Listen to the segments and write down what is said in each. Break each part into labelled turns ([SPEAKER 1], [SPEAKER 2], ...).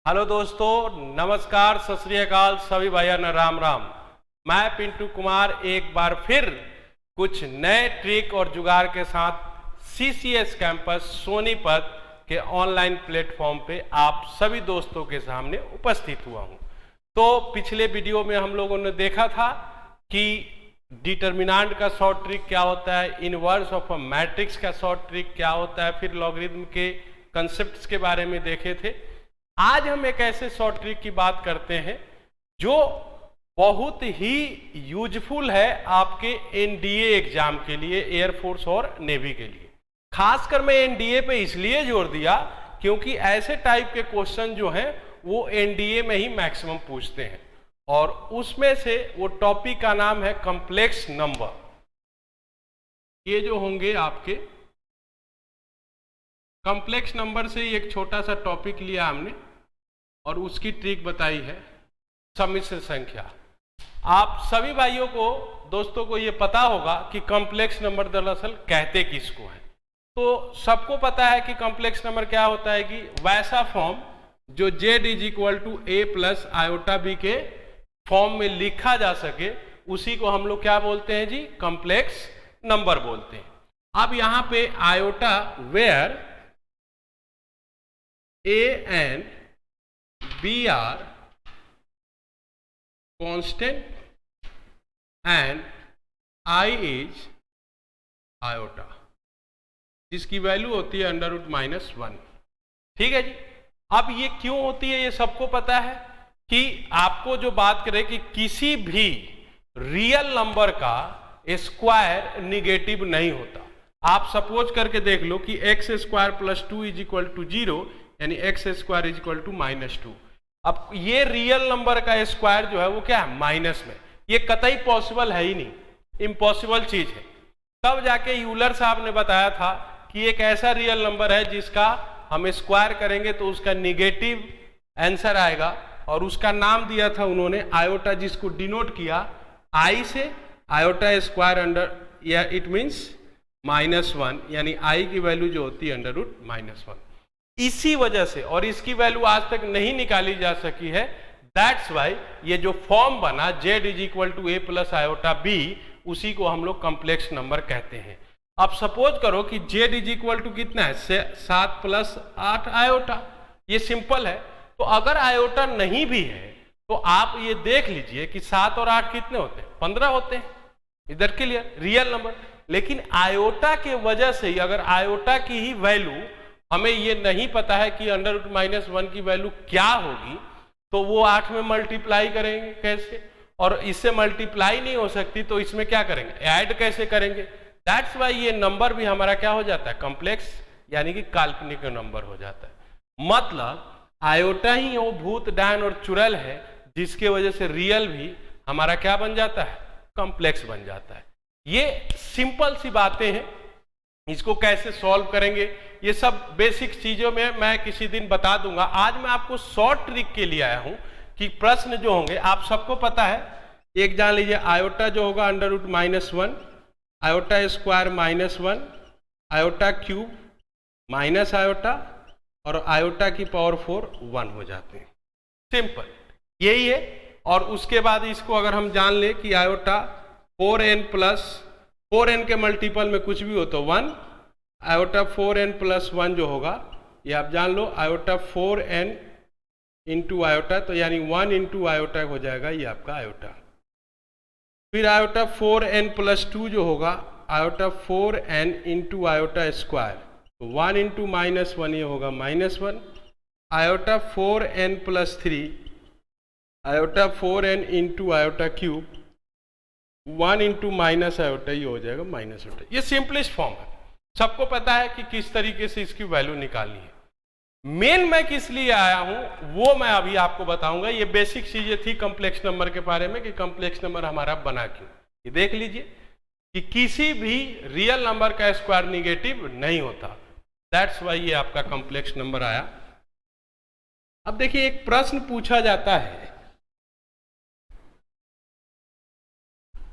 [SPEAKER 1] Hello दोस्तों, नमस्कार, सत श्री अकाल सभी भाइयों ने, राम राम। मैं पिंटू कुमार एक बार फिर कुछ नए ट्रिक और जुगाड़ के साथ सीसीएस कैंपस सोनीपत के ऑनलाइन प्लेटफॉर्म पे आप सभी दोस्तों के सामने उपस्थित हुआ हूं। तो पिछले वीडियो में हम लोगों ने देखा था कि डिटर्मिनेंट का शॉर्ट ट्रिक क्या होता है, इनवर्स ऑफ अ मैट्रिक्स का शॉर्ट ट्रिक क्या होता है, फिर लॉगरिथम के कंसेप्ट्स के बारे में देखे थे। आज हम एक ऐसे शॉर्ट ट्रिक की बात करते हैं जो बहुत ही यूजफुल है आपके एनडीए एग्जाम के लिए, एयरफोर्स और नेवी के लिए। खासकर मैं एनडीए पे इसलिए जोर दिया क्योंकि ऐसे टाइप के क्वेश्चन जो हैं वो एनडीए में ही मैक्सिमम पूछते हैं, और उसमें से वो टॉपिक का नाम है कॉम्प्लेक्स नंबर। ये जो होंगे आपके कॉम्प्लेक्स नंबर से एक छोटा सा टॉपिक लिया हमने और उसकी ट्रिक बताई है सम्मिश्र संख्या। आप सभी भाइयों को, दोस्तों को ये पता होगा कि कॉम्प्लेक्स नंबर दरअसल कहते किसको है। तो सबको पता है कि कॉम्प्लेक्स नंबर क्या होता है कि वैसा फॉर्म जो z is equal to a plus iota b के फॉर्म में लिखा जा सके, उसी को हम लोग क्या बोलते हैं जी, कॉम्प्लेक्स नंबर बोलते हैं। अब यहां पे iota where a and b are constant and I is iota, जिसकी वैल्यू होती है अंडर रूट माइनस 1। ठीक है जी। अब ये क्यों होती है ये सबको पता है कि आपको जो बात करें कि किसी भी रियल नंबर का स्क्वायर निगेटिव नहीं होता। आप सपोज करके देख लो कि x square plus 2 is equal to 0, यानी x square is equal to -2। अब ये रियल नंबर का स्क्वायर जो है वो क्या है, माइनस में। ये कतई पॉसिबल है ही नहीं, इम्पॉसिबल चीज है। तब जाके यूलर साहब ने बताया था कि एक ऐसा रियल नंबर है जिसका हम स्क्वायर करेंगे तो उसका निगेटिव आंसर आएगा, और उसका नाम दिया था उन्होंने आयोटा, जिसको डिनोट किया आई से, आयोटा स्क्वायर अंडर, या इट मीन्स -1, यानी आई की वैल्यू जो होती है अंडर रूट -1। इसी वजह से, और इसकी वैल्यू आज तक नहीं निकाली जा सकी है, दैट्स वाई ये जो फॉर्म बना z is equal to a plus iota b, उसी को हम लोग कॉम्प्लेक्स नंबर कहते हैं। अब सपोज करो कि z इज इक्वल टू कितना है, 7 प्लस 8 आयोटा। ये सिंपल है। तो अगर आयोटा नहीं भी है तो आप ये देख लीजिए कि 7 और 8 कितने होते हैं, 15 होते हैं। इधर क्लियर, रियल नंबर। लेकिन आयोटा के वजह से ही, अगर आयोटा की ही वैल्यू हमें ये नहीं पता है कि अंडर रूट -1 की वैल्यू क्या होगी, तो वो 8 में मल्टीप्लाई करेंगे कैसे, और इससे मल्टीप्लाई नहीं हो सकती तो इसमें क्या करेंगे, ऐड कैसे करेंगे। दैट्स वाई ये नंबर भी हमारा क्या हो जाता है, कॉम्प्लेक्स, यानी कि काल्पनिक नंबर हो जाता है। मतलब आयोटा ही वो भूत डायन और चुड़ैल है जिसके वजह से रियल भी हमारा क्या बन जाता है, कॉम्प्लेक्स बन जाता है। ये सिंपल सी बातें हैं, इसको कैसे सॉल्व करेंगे ये सब बेसिक चीजों में मैं किसी दिन बता दूंगा। आज मैं आपको शॉर्ट ट्रिक के लिए आया हूं कि प्रश्न जो होंगे आप सबको पता है। एक जान लीजिए, आयोटा जो होगा under root -1, iota square -1, iota cube minus iota, और आयोटा की पावर 4 1 हो जाते हैं। सिंपल यही है। और उसके बाद इसको अगर हम जान ले कि आयोटा 4n प्लस 4n के मल्टीपल में कुछ भी हो तो 1, आयोटा 4n प्लस 1 जो होगा ये आप जान लो, आयोटा 4n इंटू आयोटा, तो यानी 1 इंटू आयोटा हो जाएगा ये आपका आयोटा। फिर आयोटा 4n प्लस 2 जो होगा, iota 4n into iota square, तो 1 इंटू -1 ये होगा -1। Iota 4n plus 3, iota 4n into iota cube, 1 into minus iota ये हो जाएगा -आयोटा। ये सिंपलेस्ट फॉर्म है, सबको पता है कि किस तरीके से इसकी वैल्यू निकालनी है। मेन मैं किस लिए आया हूं वो मैं अभी आपको बताऊंगा। ये बेसिक चीजें थी कॉम्प्लेक्स नंबर के बारे में कि कॉम्प्लेक्स नंबर हमारा बना क्यों। ये देख लीजिए कि किसी भी रियल नंबर का स्क्वायर निगेटिव नहीं होता, दैट्स वाई ये आपका कॉम्प्लेक्स नंबर आया। अब देखिए, एक प्रश्न पूछा जाता है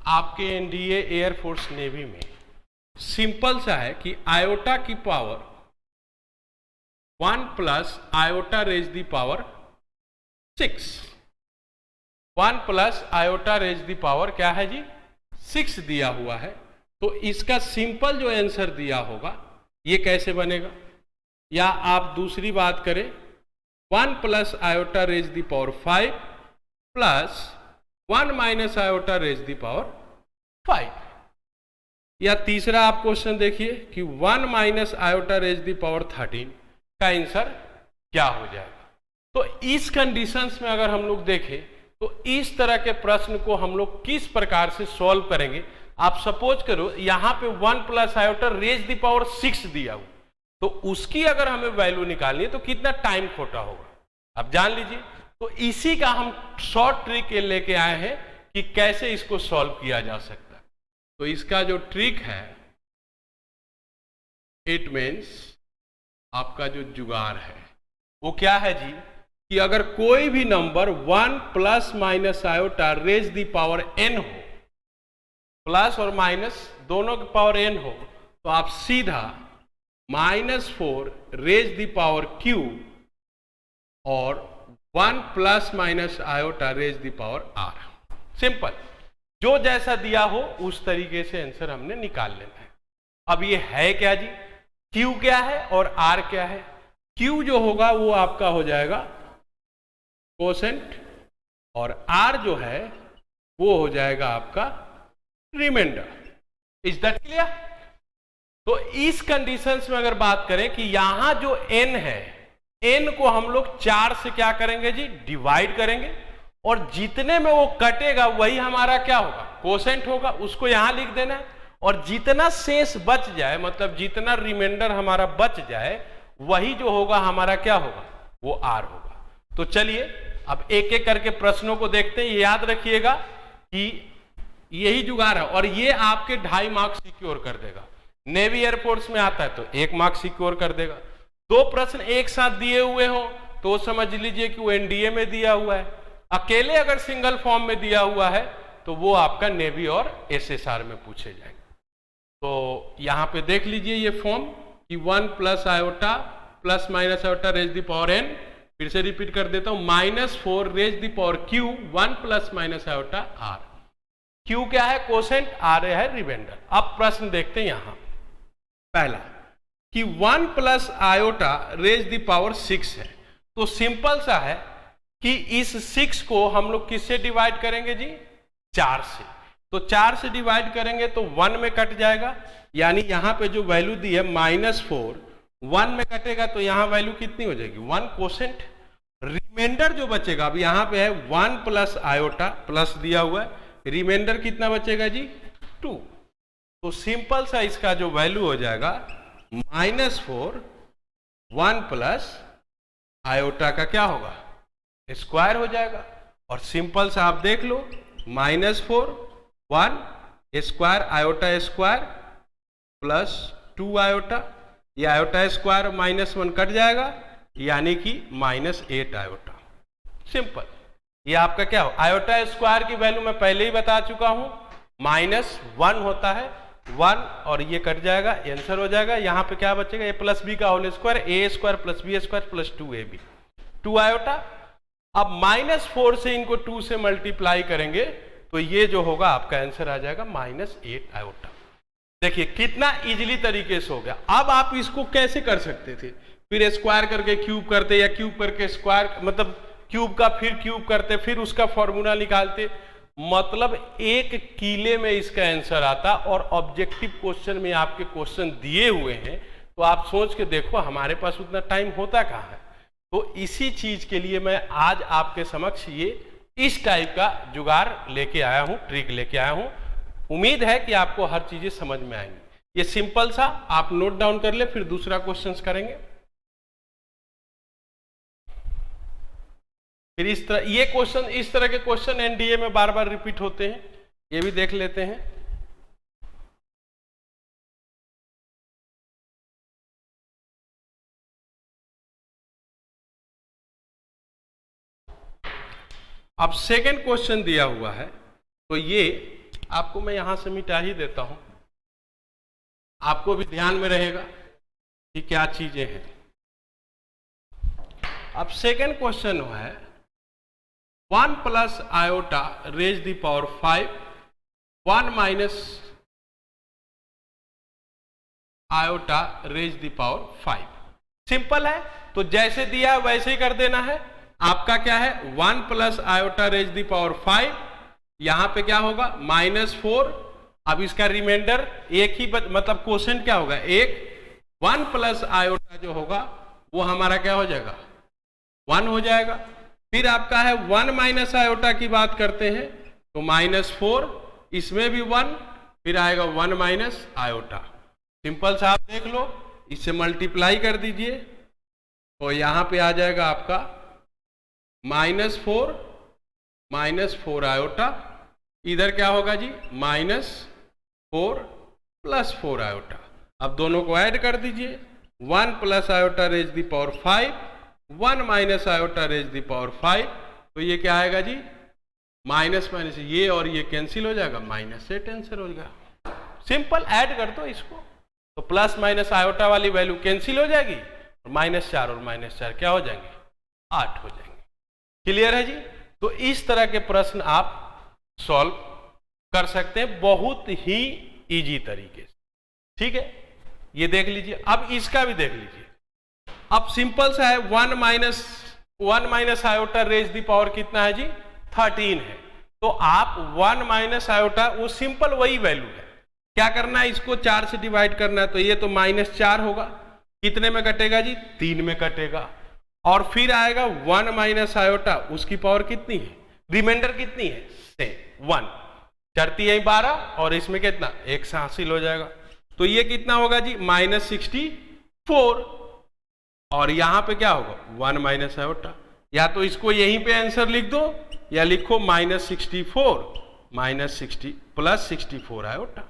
[SPEAKER 1] आपके एनडीए एयरफोर्स नेवी में, सिंपल सा है कि आयोटा की power 1 plus iota raise the power 6। 1 plus iota raise the power क्या है जी 6 दिया हुआ है। तो इसका सिंपल जो आंसर दिया होगा ये कैसे बनेगा, या आप दूसरी बात करें 1 plus iota raise the power 5 plus 1 minus iota raise the power 5, या तीसरा आप क्वेश्चन देखिए कि 1 minus iota raise the power 13 का आंसर क्या हो जाएगा। तो इस कंडीशंस में अगर हम लोग देखें तो इस तरह के प्रश्न को हम लोग किस प्रकार से सॉल्व करेंगे। आप सपोज करो यहां पे 1 plus iota raise the power 6 दिया हुआ, तो उसकी अगर हमें वैल्यू निकालनी है तो कितना टाइम खोटा होगा आप जान लीजिए। तो इसी का हम शॉर्ट ट्रिक लेके आए हैं कि कैसे इसको सॉल्व किया जा सकता है। तो इसका जो ट्रिक है, इट मीन्स आपका जो जुगाड़ है वो क्या है जी, कि अगर कोई भी नंबर 1 plus minus iota raise the power n हो, प्लस और माइनस दोनों के पावर n हो, तो आप सीधा -4 रेज द पावर q और 1 plus minus iota raise the power r। Simple, जो जैसा दिया हो उस तरीके से आंसर हमने निकाल लेना है। अब ये है क्या जी, q क्या है और r क्या है। q जो होगा वो आपका हो जाएगा कोसेंट, और r जो है वो हो जाएगा आपका रिमाइंडर। Is that clear. तो इस कंडीशंस में अगर बात करें कि यहां जो n है, n को हम लोग 4 से क्या करेंगे जी डिवाइड करेंगे, और जितने में वो कटेगा वही हमारा क्या होगा कोसेंट होगा, उसको यहां लिख देना है। और जितना शेष बच जाए, मतलब जितना रिमाइंडर हमारा बच जाए, वही जो होगा हमारा क्या होगा वो r होगा। तो चलिए अब एक एक करके प्रश्नों को देखते हैं। याद रखिएगा कि यही जुगाड़ है, और ये आपके 2.5 मार्क्स सिक्योर कर देगा। नेवी एयरफोर्स में आता है तो 1 मार्क्स सिक्योर कर देगा। 2 प्रश्न एक साथ दिए हुए हो तो समझ लीजिए कि वो एनडीए में दिया हुआ है। अकेले अगर सिंगल फॉर्म में दिया हुआ है तो वो आपका नेवी और एसएसआर में पूछे जाएंगे। तो यहां पे देख लीजिए ये फॉर्म कि 1 plus iota plus minus iota raise the power n, फिर से रिपीट कर देता हूं -4 raise the power q 1 plus minus iota r। q क्या है कोसेंट, r है रिमाइंडर। अब प्रश्न देखते हैं यहां पहला कि 1 plus iota raise the power 6 है। तो सिंपल सा है कि इस 6 को हम लोग किससे डिवाइड करेंगे जी 4 से। तो 4 से डिवाइड करेंगे तो 1 में कट जाएगा, यानी यहां पे जो वैल्यू दी है -4 1 में कटेगा तो यहां वैल्यू कितनी हो जाएगी 1 कोसेंट। रिमाइंडर जो बचेगा, अब यहां पे है 1 प्लस आयोटा प्लस दिया हुआ है, रिमाइंडर कितना बचेगा जी 2। तो सिंपल सा इसका जो वैल्यू हो जाएगा -4 1 प्लस आयोटा का क्या होगा स्क्वायर हो जाएगा। और सिंपल सा आप देख लो -4 1 square iota square plus 2 iota, ये आयोटा स्क्वायर -1 कट जाएगा, यानी कि -8 आयोटा। सिंपल, ये आपका क्या हो आयोटा स्क्वायर की वैल्यू मैं पहले ही बता चुका हूं -1 होता है, 1 और ये कट जाएगा, आंसर हो जाएगा। यहां पे क्या बचेगा a प्लस बी का whole square, A square plus B square plus 2ab 2 iota. अब -4 से इनको 2 से मल्टीप्लाई करेंगे तो ये जो होगा आपका आंसर आ जाएगा -8 आयोटा। देखिए कितना इजीली तरीके से हो गया। अब आप इसको कैसे कर सकते थे, फिर स्क्वायर करके क्यूब करते या क्यूब करके स्क्वायर, मतलब क्यूब का फिर क्यूब करते, फिर उसका फॉर्मूला निकालते, मतलब एक किले में इसका आंसर आता। और ऑब्जेक्टिव क्वेश्चन में आपके क्वेश्चन दिए हुए हैं तो आप सोच के देखो हमारे पास उतना टाइम होता कहाँ है। तो इसी चीज के लिए मैं आज आपके समक्ष ये इस टाइप का जुगाड़ लेके आया हूं, ट्रिक लेके आया हूं। उम्मीद है कि आपको हर चीजें समझ में आएंगी। ये सिंपल सा आप नोट डाउन कर ले, फिर दूसरा क्वेश्चन करेंगे। फिर इस तरह ये क्वेश्चन, इस तरह के क्वेश्चन एनडीए में बार बार रिपीट होते हैं, ये भी देख लेते हैं। अब सेकंड क्वेश्चन दिया हुआ है, तो ये आपको मैं यहां से मिटा ही देता हूं, आपको भी ध्यान में रहेगा कि क्या चीजें हैं। अब सेकंड क्वेश्चन है 1 plus iota raise the power 5, 1 minus iota raise the power 5। Simple है, तो जैसे दिया है वैसे ही कर देना है। आपका क्या है 1 plus iota raise the power 5, यहां पे क्या होगा -4। अब इसका रिमाइंडर एक ही मतलब क्वेश्चन क्या होगा एक 1 प्लस आयोटा जो होगा वो हमारा क्या हो जाएगा 1 हो जाएगा। फिर आपका है 1 माइनस आयोटा की बात करते हैं तो -4, इसमें भी 1, फिर आएगा 1 माइनस आयोटा। सिंपल सा आप देख लो, इससे मल्टीप्लाई कर दीजिए तो यहां पे आ जाएगा आपका -4 आयोटा, इधर क्या होगा जी -4 प्लस 4 आयोटा। अब दोनों को ऐड कर दीजिए, 1 plus iota raise the power 5, 1 minus iota raise the power 5, तो ये क्या आएगा जी माइनस माइनस ये और ये कैंसिल हो जाएगा, माइनस से आंसर हो जाएगा। सिंपल, ऐड कर दो इसको तो प्लस माइनस आयोटा वाली वैल्यू कैंसिल हो जाएगी और -4 और -4 क्या हो जाएंगे 8 हो जाएंगे। क्लियर है जी। तो इस तरह के प्रश्न आप सॉल्व कर सकते हैं बहुत ही इजी तरीके से। ठीक है, ये देख लीजिए। अब इसका भी देख लीजिए। अब सिंपल सा है 1 minus iota raise the power कितना है जी 13 है। तो आप 1 माइनस आयोटा वो सिंपल वही वैल्यू है, क्या करना है इसको 4 से डिवाइड करना है, तो ये तो -4 होगा, कितने में कटेगा जी 3 में कटेगा। और फिर आएगा 1 माइनस आयोटा, उसकी पावर कितनी है, रिमाइंडर कितनी है 1, चढ़ती है 12 और इसमें कितना 1 से हासिल हो जाएगा, तो ये कितना होगा जी -64। और यहां पे क्या होगा 1 माइनस आयोटा, या तो इसको यहीं पे आंसर लिख दो या लिखो -64 प्लस 64 आयोटा।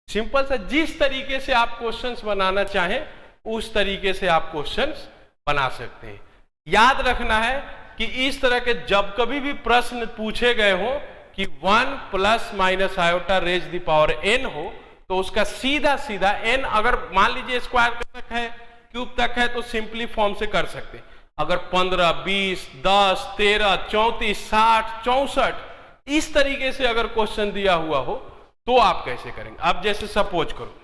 [SPEAKER 1] सिंपल सा, जिस तरीके से आप क्वेश्चंस बनाना चाहें उस तरीके से आप क्वेश्चंस बना सकते हैं। याद रखना है कि इस तरह के जब कभी भी प्रश्न पूछे गए हो कि 1 plus minus iota raise the power n हो, तो उसका सीधा सीधा n अगर मान लीजिए स्क्वायर तक है, क्यूब तक है, तो सिंपली फॉर्म से कर सकते हैं। अगर 15, 20, 10, 13, 34, 60, 64 इस तरीके से अगर क्वेश्चन दिया हुआ हो तो आप कैसे करेंगे। अब जैसे सपोज करो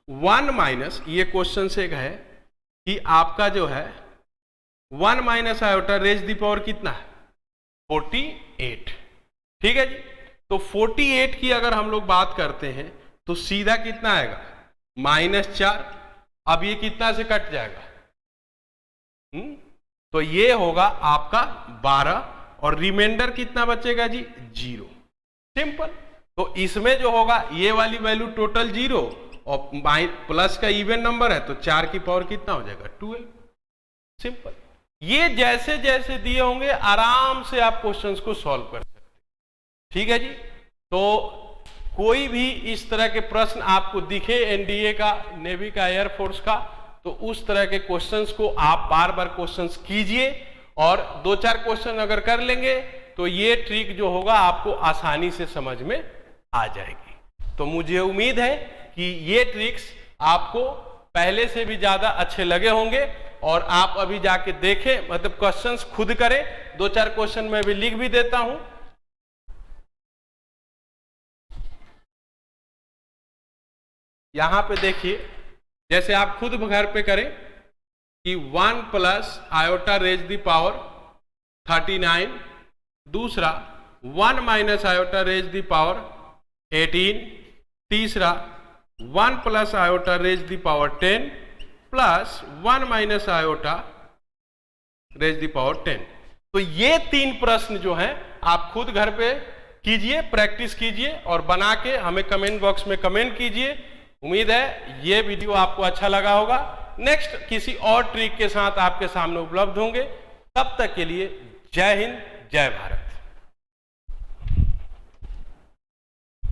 [SPEAKER 1] 1 माइनस, ये क्वेश्चन से है कि आपका जो है 1 minus iota raise the power कितना है 48। ठीक है जी। तो 48 की अगर हम लोग बात करते हैं तो सीधा कितना आएगा -4। अब ये कितना से कट जाएगा तो ये होगा आपका 12 और रिमाइंडर कितना बचेगा जी 0। सिंपल। तो इसमें जो होगा ये वाली वैल्यू टोटल 0 और प्लस का इवन नंबर है तो 4 की पावर कितना हो जाएगा 12। सिंपल। ये जैसे जैसे दिए होंगे आराम से आप क्वेश्चंस को सॉल्व कर सकते हैं। ठीक है जी। तो कोई भी इस तरह के प्रश्न आपको दिखे एनडीए का, नेवी का, एयरफोर्स का, तो उस तरह के क्वेश्चंस को आप बार बार क्वेश्चंस कीजिए और 2-4 क्वेश्चन अगर कर लेंगे तो ये ट्रिक जो होगा आपको आसानी से समझ में आ जाएगी। तो मुझे उम्मीद है कि ये ट्रिक्स आपको पहले से भी ज्यादा अच्छे लगे होंगे और आप अभी जाके देखें, मतलब क्वेश्चंस खुद करें। 2-4 क्वेश्चन मैं भी लिख भी देता हूं। यहां पे देखिए, जैसे आप खुद घर पे करें कि 1 plus iota raise the power 39, दूसरा 1 minus iota raise the power 18, तीसरा 1 plus iota raise the power 10 plus 1 minus iota raise the power 10। तो ये 3 प्रश्न जो हैं आप खुद घर पे कीजिए, प्रैक्टिस कीजिए और बना के हमें कमेंट बॉक्स में कमेंट कीजिए। उम्मीद है ये वीडियो आपको अच्छा लगा होगा। नेक्स्ट किसी और ट्रिक के साथ आपके सामने उपलब्ध होंगे। तब तक के लिए जय हिंद, जय भारत।